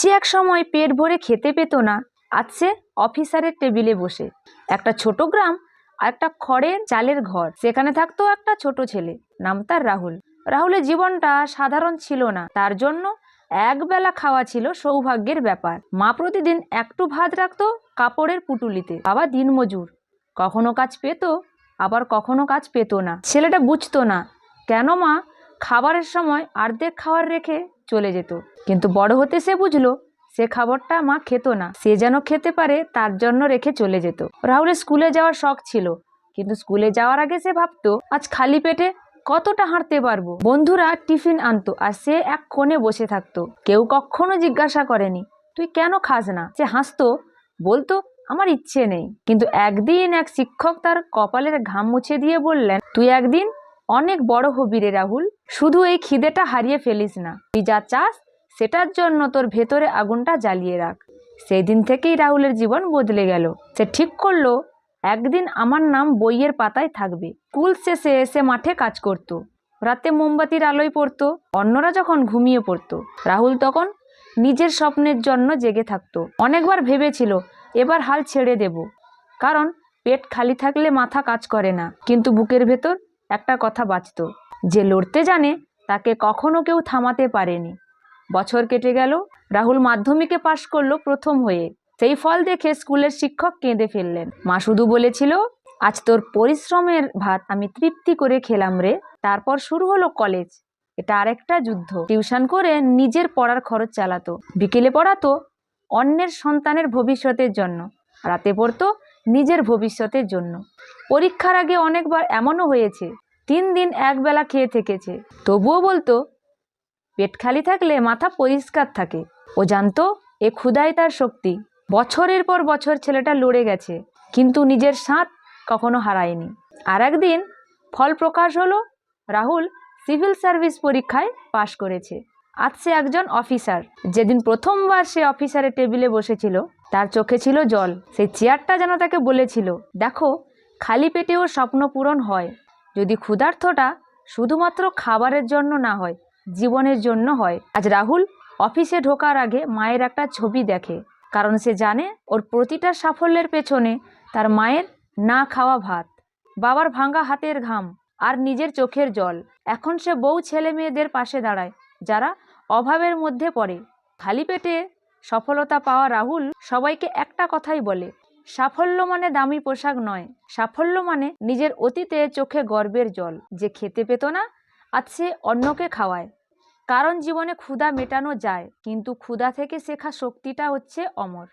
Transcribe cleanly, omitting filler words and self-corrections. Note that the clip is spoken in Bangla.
যে এক সময় পেট ভরে খেতে পেত না, আজ সে অফিসারের টেবিলে বসে। একটা ছোট গ্রাম আর একটা খড়ের চালের ঘর, সেখানে থাকতো একটা ছোট ছেলে, নাম তার রাহুল। রাহুলের জীবনটা সাধারণ ছিল না, তার জন্য একবেলা খাওয়া ছিল সৌভাগ্যের ব্যাপার। মা প্রতিদিন একটু ভাত রাখতো কাপড়ের পুটুলিতে। বাবা দিনমজুর, কখনো কাজ পেত আবার কখনো কাজ পেত না। ছেলেটা বুঝতো না কেন মা খাবারের সময় অর্ধেক খাবার রেখে চলে যেত, কিন্তু বড় হতে সে বুঝলো সে খাবারটা মা খেত না, সে যেন খেতে পারে তার জন্য রেখে চলে যেত। রাহুলের স্কুলে যাওয়ার শখ ছিল, কিন্তু স্কুলে যাওয়ার আগে সে ভাবতো আজ খালি পেটে কতটা হাঁটতে পারবো। বন্ধুরা টিফিন আনতো আর সে এক কোণে বসে থাকতো। কেউ কখনো জিজ্ঞাসা করেনি তুই কেন খাস না। সে হাসতো, বলতো আমার ইচ্ছে নেই। কিন্তু একদিন এক শিক্ষক তার কপালের ঘাম মুছে দিয়ে বললেন, তুই একদিন অনেক বড় হবি রে রাহুল, শুধু এই খিদেটা হারিয়ে ফেলিস না। তুই যা চাস সেটার জন্য তোর ভেতরে আগুনটা জ্বালিয়ে রাখ। সেই দিন থেকেই রাহুলের জীবন বদলে গেল। সে ঠিক করলো একদিন আমার নাম বইয়ের পাতায় থাকবে। স্কুল শেষে এসে মাঠে কাজ করত, রাতে মোমবাতির আলোয় পড়তো, অন্যরা যখন ঘুমিয়ে পড়তো রাহুল তখন নিজের স্বপ্নের জন্য জেগে থাকতো। অনেকবার ভেবেছিল এবার হাল ছেড়ে দেব, কারণ পেট খালি থাকলে মাথা কাজ করে না। কিন্তু বুকের ভেতর একটা কথা বাজতো, যে লড়তে জানে তাকে কখনো কেউ থামাতে পারেনি। বছর কেটে গেল, রাহুল মাধ্যমিকে পাশ করলো প্রথম হয়ে। সেই ফল দেখে স্কুলের শিক্ষক কেঁদে ফেললেন। মা শুধু বলেছিল আজ তোর পরিশ্রমের ভাত আমি তৃপ্তি করে খেলাম রে। তারপর শুরু হলো কলেজ, এটা আরেকটা যুদ্ধ। টিউশন করে নিজের পড়ার খরচ চালাতো, বিকেলে পড়াতো অন্যের সন্তানের ভবিষ্যতের জন্য, রাতে পড়তো নিজের ভবিষ্যতের জন্য। পরীক্ষার আগে অনেকবার এমনও হয়েছে 3 দিন একবেলা খেয়ে থেকেছে, তবুও বলতো পেট খালি থাকলে মাথা পরিষ্কার থাকে। ও জানতো এ ক্ষুধাই তার শক্তি। বছরের পর বছর ছেলেটা লড়ে গেছে, কিন্তু নিজের স্বাদ কখনো হারায়নি। আর একদিন ফল প্রকাশ হলো, রাহুল সিভিল সার্ভিস পরীক্ষায় পাশ করেছে। আজ সে একজন অফিসার। যেদিন প্রথমবার সে অফিসারের টেবিলে বসেছিল তার চোখে ছিল জল। সেই চেয়ারটা যেন তাকে বলেছিল, দেখো খালি পেটেও স্বপ্ন পূরণ হয়, যদি ক্ষুধার্তটা শুধুমাত্র খাবারের জন্য না হয়, জীবনের জন্য হয়। আজ রাহুল অফিসে ঢোকার আগে মায়ের একটা ছবি দেখে, কারণ সে জানে ওর প্রতিটা সাফল্যের পেছনে তার মায়ের না খাওয়া ভাত, বাবার ভাঙা হাতের ঘাম আর নিজের চোখের জল। এখন সে বহু ছেলে মেয়েদের পাশে দাঁড়ায় যারা অভাবের মধ্যে পড়ে। খালি পেটে সফলতা পাওয়া রাহুল সবাইকে একটা কথাই বলে, সাফল্য মানে দামি পোশাক নয়, সাফল্য মানে নিজের অতীতে চোখে গর্বের জল। যে খেতে পেত না আজ সে অন্যকে খাওয়ায়। কারণ জীবনে ক্ষুধা মেটানো যায়, কিন্তু ক্ষুধা থেকে শেখা শক্তিটা হচ্ছে অমর।